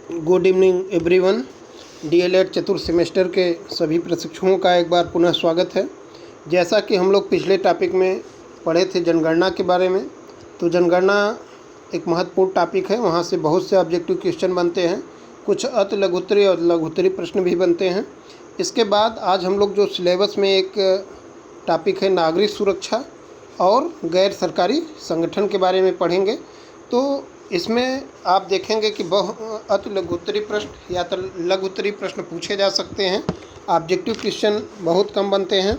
Good evening everyone. DElEd चतुर्थ semester के सभी प्रशिक्षुओं का एक बार पुनः स्वागत है। जैसा कि हम लोग पिछले टॉपिक में पढ़े थे जनगणना के बारे में, तो जनगणना एक महत्वपूर्ण टॉपिक है। वहाँ से बहुत से ऑब्जेक्टिव क्वेश्चन बनते हैं, कुछ अति लघुत्तरी और लघुत्तरी प्रश्न भी बनते हैं। इसके बाद आज हम लोग जो सिलेबस में एक टॉपिक है नागरिक सुरक्षा और गैर सरकारी संगठन के बारे में पढ़ेंगे। तो इसमें आप देखेंगे कि अति लघुत्तरी प्रश्न या तो लघुत्तरी प्रश्न पूछे जा सकते हैं। ऑब्जेक्टिव क्वेश्चन बहुत कम बनते हैं।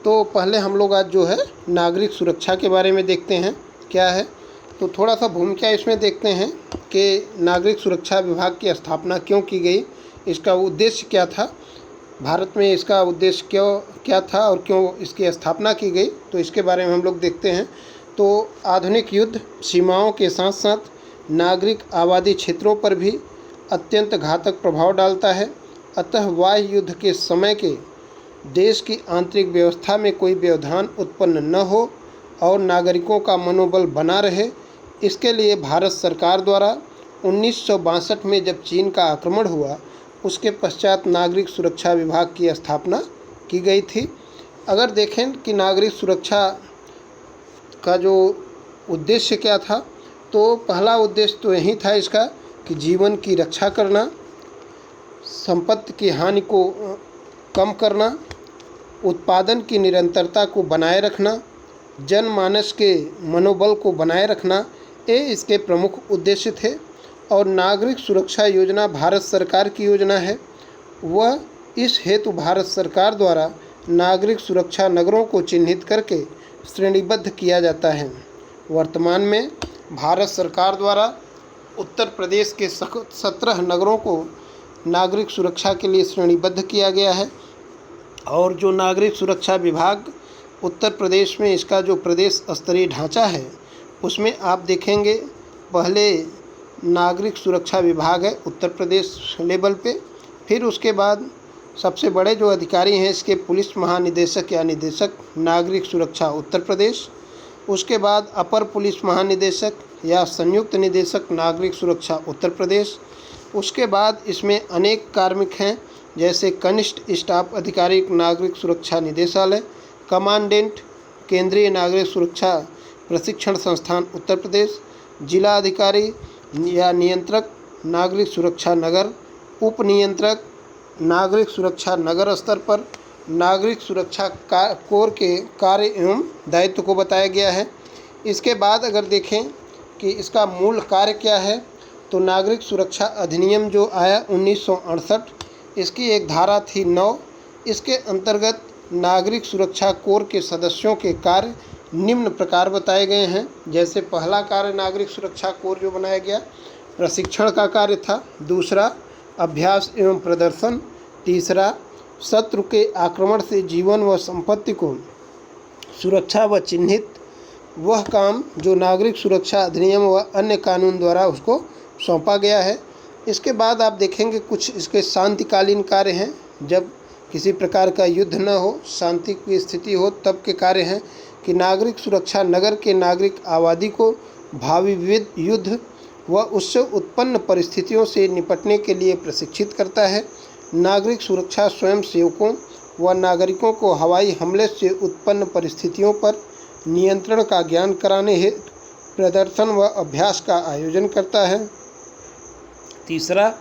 तो पहले हम लोग आज जो है नागरिक सुरक्षा के बारे में देखते हैं क्या है। तो थोड़ा सा भूमिका इसमें देखते हैं कि नागरिक सुरक्षा विभाग की स्थापना क्यों की गई, इसका उद्देश्य क्या था, भारत में इसका उद्देश्य क्या था और क्यों इसकी स्थापना की गई, तो इसके बारे में हम लोग देखते हैं। तो आधुनिक युद्ध सीमाओं के साथ साथ नागरिक आबादी क्षेत्रों पर भी अत्यंत घातक प्रभाव डालता है। अतः वाह्य युद्ध के समय के देश की आंतरिक व्यवस्था में कोई व्यवधान उत्पन्न न हो और नागरिकों का मनोबल बना रहे, इसके लिए भारत सरकार द्वारा 1962 में जब चीन का आक्रमण हुआ, उसके पश्चात नागरिक सुरक्षा विभाग की स्थापना की गई थी। अगर देखें कि नागरिक सुरक्षा का जो उद्देश्य क्या था, तो पहला उद्देश्य तो यही था इसका कि जीवन की रक्षा करना, संपत्ति की हानि को कम करना, उत्पादन की निरंतरता को बनाए रखना, जनमानस के मनोबल को बनाए रखना, ये इसके प्रमुख उद्देश्य थे। और नागरिक सुरक्षा योजना भारत सरकार की योजना है। वह इस हेतु भारत सरकार द्वारा नागरिक सुरक्षा नगरों को चिन्हित करके श्रेणीबद्ध किया जाता है। वर्तमान में भारत सरकार द्वारा उत्तर प्रदेश के 17 नगरों को नागरिक सुरक्षा के लिए श्रेणीबद्ध किया गया है। और जो नागरिक सुरक्षा विभाग उत्तर प्रदेश में इसका जो प्रदेश स्तरीय ढांचा है, उसमें आप देखेंगे पहले नागरिक सुरक्षा विभाग है उत्तर प्रदेश लेवल पे, फिर उसके बाद सबसे बड़े जो अधिकारी हैं इसके पुलिस महानिदेशक या निदेशक नागरिक सुरक्षा उत्तर प्रदेश, उसके बाद अपर पुलिस महानिदेशक या संयुक्त निदेशक नागरिक सुरक्षा उत्तर प्रदेश, उसके बाद इसमें अनेक कार्मिक हैं जैसे कनिष्ठ स्टाफ अधिकारी नागरिक सुरक्षा निदेशालय, कमांडेंट केंद्रीय नागरिक सुरक्षा प्रशिक्षण संस्थान उत्तर प्रदेश, जिला अधिकारी या नियंत्रक नागरिक सुरक्षा नगर, उप नियंत्रक नागरिक सुरक्षा नगर स्तर पर नागरिक सुरक्षा कोर के कार्य एवं दायित्व को बताया गया है। इसके बाद अगर देखें कि इसका मूल कार्य क्या है, तो नागरिक सुरक्षा अधिनियम जो आया 1968, इसकी एक धारा थी 9। इसके अंतर्गत नागरिक सुरक्षा कोर के सदस्यों के कार्य निम्न प्रकार बताए गए हैं। जैसे पहला कार्य नागरिक सुरक्षा कोर जो बनाया गया, प्रशिक्षण का कार्य था। दूसरा, अभ्यास एवं प्रदर्शन। तीसरा, शत्रु के आक्रमण से जीवन व संपत्ति को सुरक्षा व चिन्हित वह काम जो नागरिक सुरक्षा अधिनियम व अन्य कानून द्वारा उसको सौंपा गया है। इसके बाद आप देखेंगे कुछ इसके शांतिकालीन कार्य हैं, जब किसी प्रकार का युद्ध न हो, शांति की स्थिति हो, तब के कार्य हैं कि नागरिक सुरक्षा नगर के नागरिक आबादी को भावी विविध युद्ध व उससे उत्पन्न परिस्थितियों से निपटने के लिए प्रशिक्षित करता है। नागरिक सुरक्षा स्वयं सेवकों व नागरिकों को हवाई हमले से उत्पन्न परिस्थितियों पर नियंत्रण का ज्ञान कराने हेतु प्रदर्शन व अभ्यास का आयोजन करता है। तीसरा,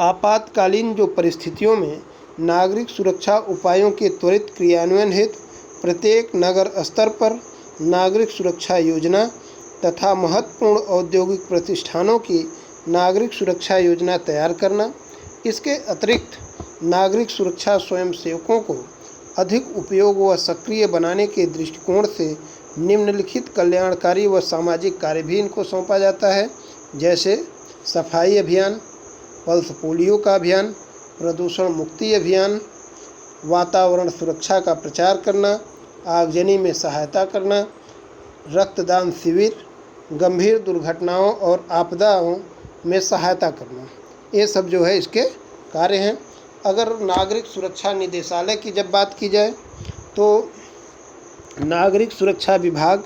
आपातकालीन जो परिस्थितियों में नागरिक सुरक्षा उपायों के त्वरित क्रियान्वयन हेतु प्रत्येक नगर स्तर पर नागरिक सुरक्षा योजना तथा महत्वपूर्ण औद्योगिक प्रतिष्ठानों की नागरिक सुरक्षा योजना तैयार करना। इसके अतिरिक्त नागरिक सुरक्षा स्वयंसेवकों को अधिक उपयोग व सक्रिय बनाने के दृष्टिकोण से निम्नलिखित कल्याणकारी व सामाजिक कार्य भी इनको सौंपा जाता है। जैसे सफाई अभियान, पल्स पोलियो का अभियान, प्रदूषण मुक्ति अभियान, वातावरण सुरक्षा का प्रचार करना, आगजनी में सहायता करना, रक्तदान शिविर, गंभीर दुर्घटनाओं और आपदाओं में सहायता करना, ये सब जो है इसके कार्य हैं। अगर नागरिक सुरक्षा निदेशालय की जब बात की जाए, तो नागरिक सुरक्षा विभाग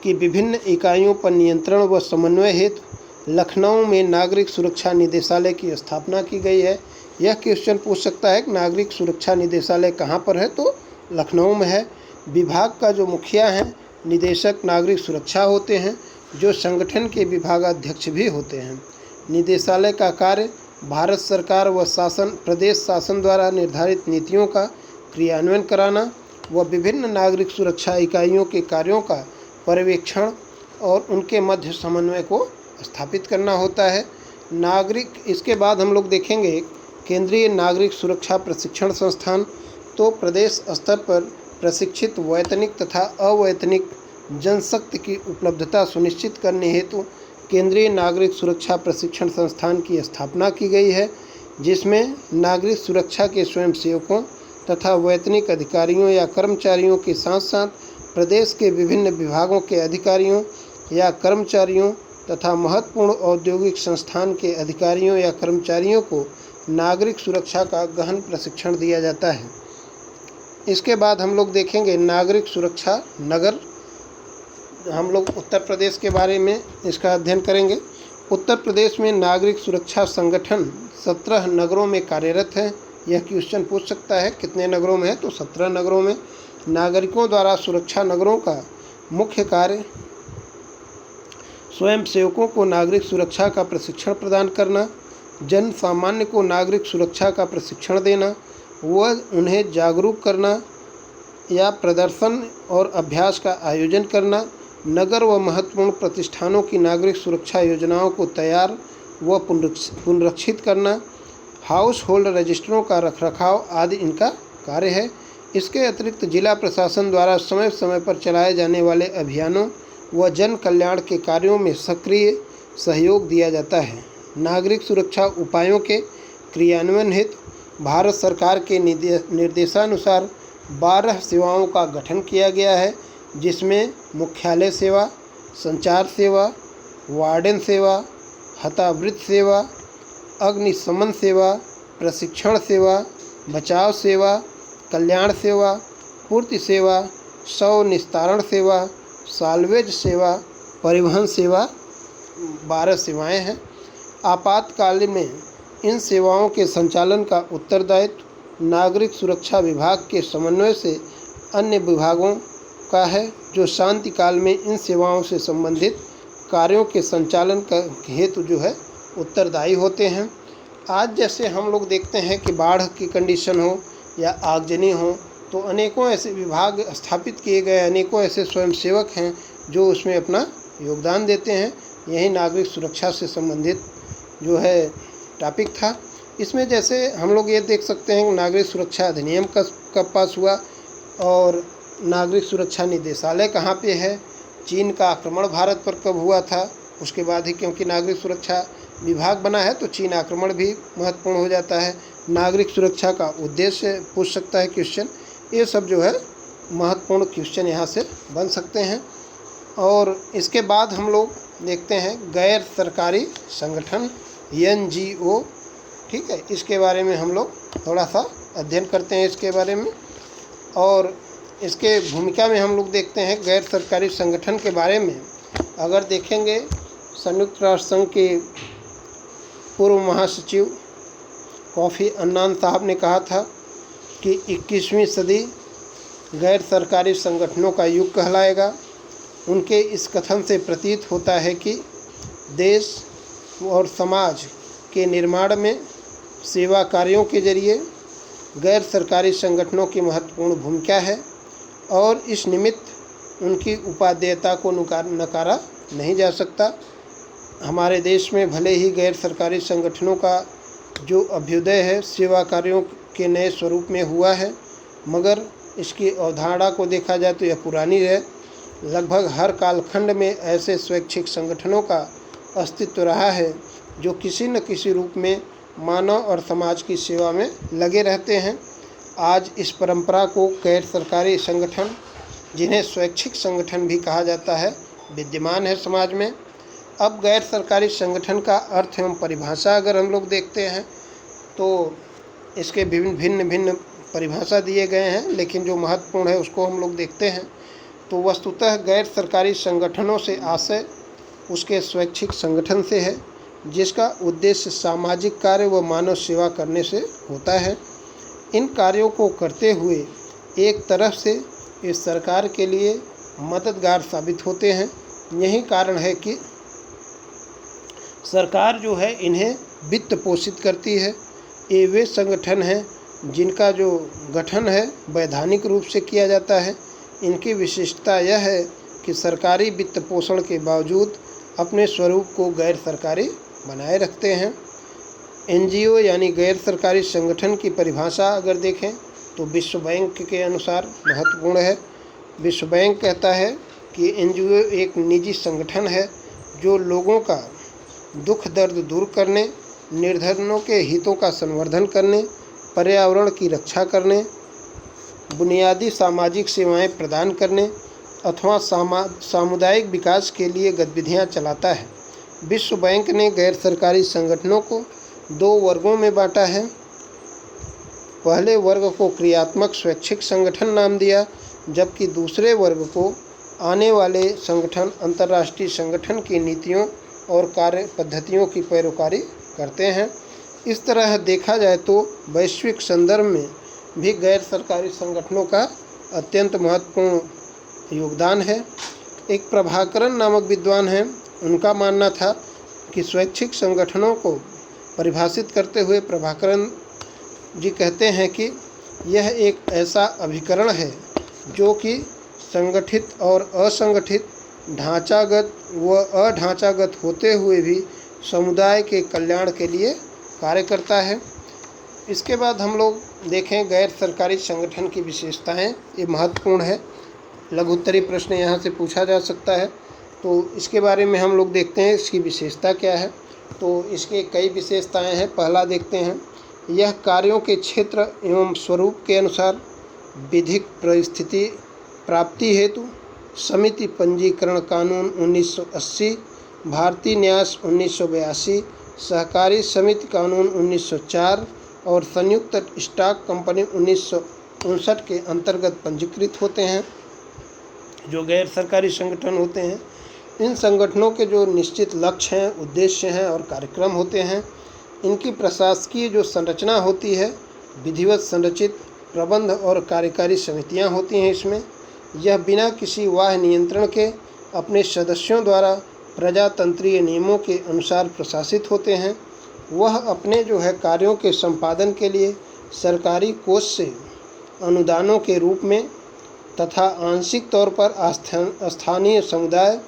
की विभिन्न इकाइयों पर नियंत्रण व समन्वय हेतु लखनऊ में नागरिक सुरक्षा निदेशालय की स्थापना की गई है। यह क्वेश्चन पूछ सकता है कि नागरिक सुरक्षा निदेशालय कहाँ पर है, तो लखनऊ में है। विभाग का जो मुखिया हैं निदेशक नागरिक सुरक्षा होते हैं, जो संगठन के विभागाध्यक्ष भी होते हैं। निदेशालय का कार्य भारत सरकार व प्रदेश शासन द्वारा निर्धारित नीतियों का क्रियान्वयन कराना व विभिन्न नागरिक सुरक्षा इकाइयों के कार्यों का पर्यवेक्षण और उनके मध्य समन्वय को स्थापित करना होता है। इसके बाद हम लोग देखेंगे केंद्रीय नागरिक सुरक्षा प्रशिक्षण संस्थान। तो प्रदेश स्तर पर प्रशिक्षित वैतनिक तथा अवैतनिक जनशक्ति की उपलब्धता सुनिश्चित करने हेतु केंद्रीय नागरिक सुरक्षा प्रशिक्षण संस्थान की स्थापना की गई है, जिसमें नागरिक सुरक्षा के स्वयंसेवकों तथा वैतनिक अधिकारियों या कर्मचारियों के साथ साथ प्रदेश के विभिन्न विभागों के अधिकारियों या कर्मचारियों तथा महत्वपूर्ण औद्योगिक संस्थान के अधिकारियों या कर्मचारियों को नागरिक सुरक्षा का गहन प्रशिक्षण दिया जाता है। इसके बाद हम लोग देखेंगे नागरिक सुरक्षा नगर। हम लोग उत्तर प्रदेश के बारे में इसका अध्ययन करेंगे। उत्तर प्रदेश में नागरिक सुरक्षा संगठन 17 नगरों में कार्यरत है। यह क्वेश्चन पूछ सकता है कितने नगरों में है, तो 17 नगरों में। नागरिकों द्वारा सुरक्षा नगरों का मुख्य कार्य स्वयं सेवकों को नागरिक सुरक्षा का प्रशिक्षण प्रदान करना, जन सामान्य को नागरिक सुरक्षा का प्रशिक्षण देना व उन्हें जागरूक करना या प्रदर्शन और अभ्यास का आयोजन करना, नगर व महत्वपूर्ण प्रतिष्ठानों की नागरिक सुरक्षा योजनाओं को तैयार व पुनरीक्षित करना, हाउस होल्ड रजिस्टरों का रखरखाव आदि इनका कार्य है। इसके अतिरिक्त जिला प्रशासन द्वारा समय समय पर चलाए जाने वाले अभियानों व जन कल्याण के कार्यों में सक्रिय सहयोग दिया जाता है। नागरिक सुरक्षा उपायों के क्रियान्वयन हेतु भारत सरकार के निर्देशानुसार 12 सेवाओं का गठन किया गया है, जिसमें मुख्यालय सेवा, संचार सेवा, वार्डन सेवा, हतावृत सेवा, अग्निशमन सेवा, प्रशिक्षण सेवा, बचाव सेवा, कल्याण सेवा, पूर्ति सेवा, शव निस्तारण सेवा, साल्वेज सेवा, परिवहन सेवा 12 सेवाएं हैं। आपातकाल में इन सेवाओं के संचालन का उत्तरदायित्व नागरिक सुरक्षा विभाग के समन्वय से अन्य विभागों का है, जो शांति काल में इन सेवाओं से संबंधित कार्यों के संचालन का हेतु जो है उत्तरदायी होते हैं। आज जैसे हम लोग देखते हैं कि बाढ़ की कंडीशन हो या आगजनी हो, तो अनेकों ऐसे विभाग स्थापित किए गए, अनेकों ऐसे स्वयंसेवक हैं जो उसमें अपना योगदान देते हैं। यही नागरिक सुरक्षा से संबंधित जो है टॉपिक था। इसमें जैसे हम लोग ये देख सकते हैं कि नागरिक सुरक्षा अधिनियम कब पास हुआ और नागरिक सुरक्षा निदेशालय कहाँ पे है, चीन का आक्रमण भारत पर कब हुआ था, उसके बाद ही क्योंकि नागरिक सुरक्षा विभाग बना है तो चीन आक्रमण भी महत्वपूर्ण हो जाता है। नागरिक सुरक्षा का उद्देश्य पूछ सकता है क्वेश्चन। ये सब जो है महत्वपूर्ण क्वेश्चन यहाँ से बन सकते हैं। और इसके बाद हम लोग देखते हैं गैर सरकारी संगठन NGO। ठीक है, इसके बारे में हम लोग थोड़ा सा अध्ययन करते हैं इसके बारे में। और इसके भूमिका में हम लोग देखते हैं गैर सरकारी संगठन के बारे में। अगर देखेंगे संयुक्त राष्ट्र संघ के पूर्व महासचिव कोफी अन्नान साहब ने कहा था कि 21वीं सदी गैर सरकारी संगठनों का युग कहलाएगा। उनके इस कथन से प्रतीत होता है कि देश और समाज के निर्माण में सेवा कार्यों के जरिए गैर सरकारी संगठनों की महत्वपूर्ण भूमिका है और इस निमित्त उनकी उपादेयता को नकारा नहीं जा सकता। हमारे देश में भले ही गैर सरकारी संगठनों का जो अभ्युदय है सेवा कार्यों के नए स्वरूप में हुआ है, मगर इसकी अवधारणा को देखा जाए तो यह पुरानी है। लगभग हर कालखंड में ऐसे स्वैच्छिक संगठनों का अस्तित्व रहा है जो किसी न किसी रूप में मानव और समाज की सेवा में लगे रहते हैं। आज इस परंपरा को गैर सरकारी संगठन, जिन्हें स्वैच्छिक संगठन भी कहा जाता है, विद्यमान है समाज में। अब गैर सरकारी संगठन का अर्थ एवं परिभाषा अगर हम लोग देखते हैं तो इसके भिन्न परिभाषा दिए गए हैं, लेकिन जो महत्वपूर्ण है उसको हम लोग देखते हैं। तो वस्तुतः गैर सरकारी संगठनों से आशय उसके स्वैच्छिक संगठन से है, जिसका उद्देश्य सामाजिक कार्य व मानव सेवा करने से होता है। इन कार्यों को करते हुए एक तरफ से ये सरकार के लिए मददगार साबित होते हैं। यही कारण है कि सरकार जो है इन्हें वित्त पोषित करती है। ये वे संगठन हैं जिनका जो गठन है वैधानिक रूप से किया जाता है। इनकी विशेषता यह है कि सरकारी वित्त पोषण के बावजूद अपने स्वरूप को गैर सरकारी बनाए रखते हैं। एनजीओ यानी गैर सरकारी संगठन की परिभाषा अगर देखें तो विश्व बैंक के अनुसार महत्वपूर्ण है। विश्व बैंक कहता है कि एनजीओ एक निजी संगठन है जो लोगों का दुख दर्द दूर करने, निर्धनों के हितों का संवर्धन करने, पर्यावरण की रक्षा करने, बुनियादी सामाजिक सेवाएं प्रदान करने अथवा सामुदायिक विकास के लिए गतिविधियां चलाता है। विश्व बैंक ने गैर सरकारी संगठनों को 2 वर्गों में बांटा है। पहले वर्ग को क्रियात्मक स्वैच्छिक संगठन नाम दिया, जबकि दूसरे वर्ग को आने वाले संगठन अंतर्राष्ट्रीय संगठन की नीतियों और कार्य पद्धतियों की पैरोकारी करते हैं। इस तरह देखा जाए तो वैश्विक संदर्भ में भी गैर सरकारी संगठनों का अत्यंत महत्वपूर्ण योगदान है। एक प्रभाकरन नामक विद्वान हैं, उनका मानना था कि स्वैच्छिक संगठनों को परिभाषित करते हुए प्रभाकरन जी कहते हैं कि यह एक ऐसा अभिकरण है जो कि संगठित और असंगठित, ढांचागत व अढांचागत होते हुए भी समुदाय के कल्याण के लिए कार्य करता है। इसके बाद हम लोग देखें गैर सरकारी संगठन की विशेषताएं, ये महत्वपूर्ण है। लघुत्तरी प्रश्न यहाँ से पूछा जा सकता है, तो इसके बारे में हम लोग देखते हैं इसकी विशेषता क्या है। तो इसके कई विशेषताएं हैं। पहला देखते हैं, यह कार्यों के क्षेत्र एवं स्वरूप के अनुसार विधिक परिस्थिति प्राप्ति हेतु समिति पंजीकरण कानून 1980, भारतीय न्यास 1982, सहकारी समिति कानून 1904 और संयुक्त स्टॉक कंपनी 1959 के अंतर्गत पंजीकृत होते हैं। जो गैर सरकारी संगठन होते हैं, इन संगठनों के जो निश्चित लक्ष्य हैं, उद्देश्य हैं और कार्यक्रम होते हैं, इनकी प्रशासकीय जो संरचना होती है, विधिवत संरचित प्रबंध और कार्यकारी समितियां होती हैं। इसमें यह बिना किसी बाह्य नियंत्रण के अपने सदस्यों द्वारा प्रजातंत्रीय नियमों के अनुसार प्रशासित होते हैं। वह अपने जो है कार्यों के संपादन के लिए सरकारी कोष से अनुदानों के रूप में तथा आंशिक तौर पर स्थानीय समुदाय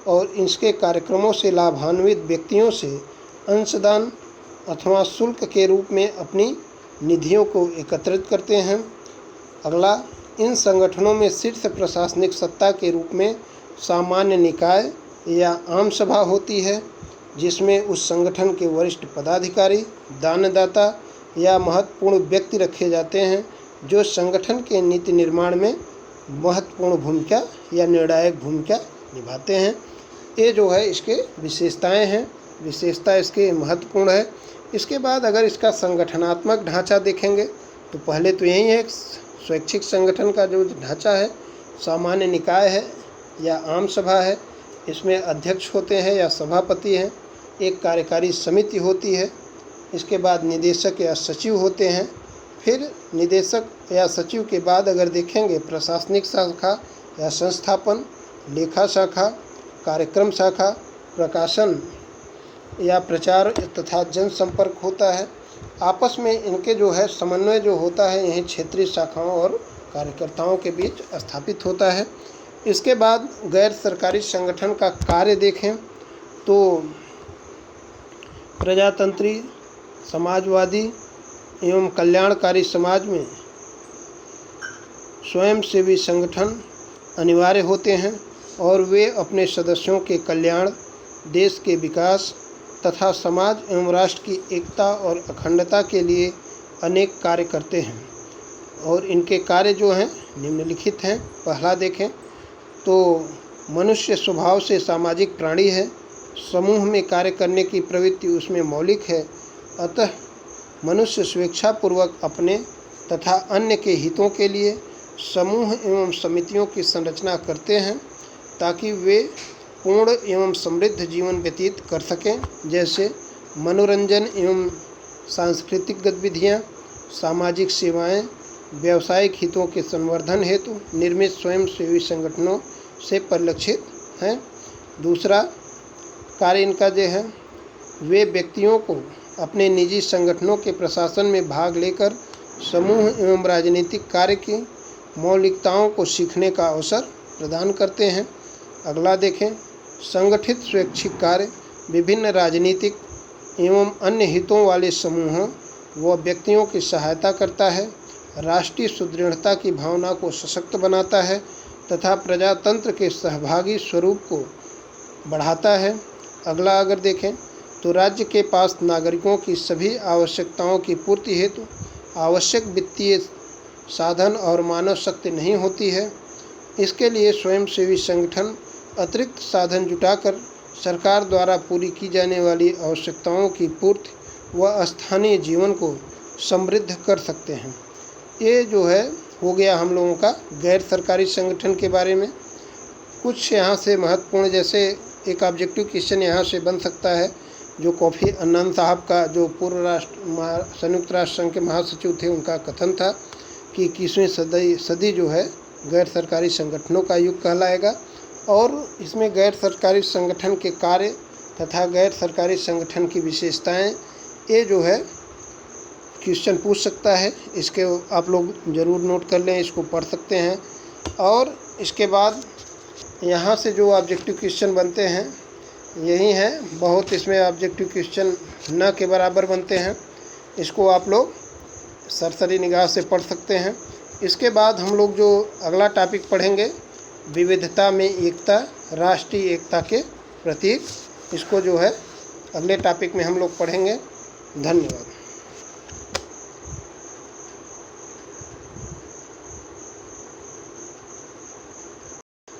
और इसके कार्यक्रमों से लाभान्वित व्यक्तियों से अंशदान अथवा शुल्क के रूप में अपनी निधियों को एकत्रित करते हैं। अगला, इन संगठनों में शीर्ष प्रशासनिक सत्ता के रूप में सामान्य निकाय या आम सभा होती है, जिसमें उस संगठन के वरिष्ठ पदाधिकारी, दानदाता या महत्वपूर्ण व्यक्ति रखे जाते हैं जो संगठन के नीति निर्माण में महत्वपूर्ण भूमिका या निर्णायक भूमिका निभाते हैं। ये जो है इसके विशेषताएं हैं, विशेषता इसके महत्वपूर्ण है। इसके बाद अगर इसका संगठनात्मक ढांचा देखेंगे तो पहले तो यही है, स्वैच्छिक संगठन का जो ढांचा है सामान्य निकाय है या आम सभा है। इसमें अध्यक्ष होते हैं या सभापति हैं, एक कार्यकारी समिति होती है, इसके बाद निदेशक या सचिव होते हैं। फिर निदेशक या सचिव के बाद अगर देखेंगे प्रशासनिक शाखा या संस्थापन, लेखा शाखा, कार्यक्रम शाखा, प्रकाशन या प्रचार तथा जनसंपर्क होता है। आपस में इनके जो है समन्वय जो होता है यही क्षेत्रीय शाखाओं और कार्यकर्ताओं के बीच स्थापित होता है। इसके बाद गैर सरकारी संगठन का कार्य देखें तो प्रजातंत्री, समाजवादी एवं कल्याणकारी समाज में स्वयंसेवी संगठन अनिवार्य होते हैं और वे अपने सदस्यों के कल्याण, देश के विकास तथा समाज एवं राष्ट्र की एकता और अखंडता के लिए अनेक कार्य करते हैं। और इनके कार्य जो हैं निम्नलिखित हैं। पहला देखें तो मनुष्य स्वभाव से सामाजिक प्राणी है, समूह में कार्य करने की प्रवृत्ति उसमें मौलिक है। अतः मनुष्य स्वेच्छापूर्वक अपने तथा अन्य के हितों के लिए समूह एवं समितियों की संरचना करते हैं ताकि वे पूर्ण एवं समृद्ध जीवन व्यतीत कर सकें, जैसे मनोरंजन एवं सांस्कृतिक गतिविधियाँ, सामाजिक सेवाएं, व्यावसायिक हितों के संवर्धन हेतु निर्मित स्वयंसेवी संगठनों से परिलक्षित हैं। दूसरा कार्य इनका जो है, वे व्यक्तियों को अपने निजी संगठनों के प्रशासन में भाग लेकर समूह एवं राजनीतिक कार्य की मौलिकताओं को सीखने का अवसर प्रदान करते हैं। अगला देखें, संगठित स्वैच्छिक कार्य विभिन्न राजनीतिक एवं अन्य हितों वाले समूहों व व्यक्तियों की सहायता करता है, राष्ट्रीय सुदृढ़ता की भावना को सशक्त बनाता है तथा प्रजातंत्र के सहभागी स्वरूप को बढ़ाता है। अगला अगर देखें तो राज्य के पास नागरिकों की सभी आवश्यकताओं की पूर्ति हेतु आवश्यक वित्तीय साधन और मानव शक्ति नहीं होती है। इसके लिए स्वयंसेवी संगठन अतिरिक्त साधन जुटाकर सरकार द्वारा पूरी की जाने वाली आवश्यकताओं की पूर्ति व स्थानीय जीवन को समृद्ध कर सकते हैं। ये जो है हो गया हम लोगों का गैर सरकारी संगठन के बारे में। कुछ यहाँ से महत्वपूर्ण, जैसे एक ऑब्जेक्टिव क्वेश्चन यहाँ से बन सकता है, जो कोफी अन्नान साहब का, जो पूर्व संयुक्त राष्ट्र संघ के महासचिव थे, उनका कथन था कि 21वीं सदी जो है गैर सरकारी संगठनों का युग कहलाएगा। और इसमें गैर सरकारी संगठन के कार्य तथा गैर सरकारी संगठन की विशेषताएं, ये जो है क्वेश्चन पूछ सकता है। इसके आप लोग ज़रूर नोट कर लें, इसको पढ़ सकते हैं। और इसके बाद यहाँ से जो ऑब्जेक्टिव क्वेश्चन बनते हैं यही हैं, बहुत इसमें ऑब्जेक्टिव क्वेश्चन न के बराबर बनते हैं। इसको आप लोग सरसरी निगाह से पढ़ सकते हैं। इसके बाद हम लोग जो अगला टॉपिक पढ़ेंगे, विविधता में एकता, राष्ट्रीय एकता के प्रतीक, इसको जो है अगले टॉपिक में हम लोग पढ़ेंगे। धन्यवाद।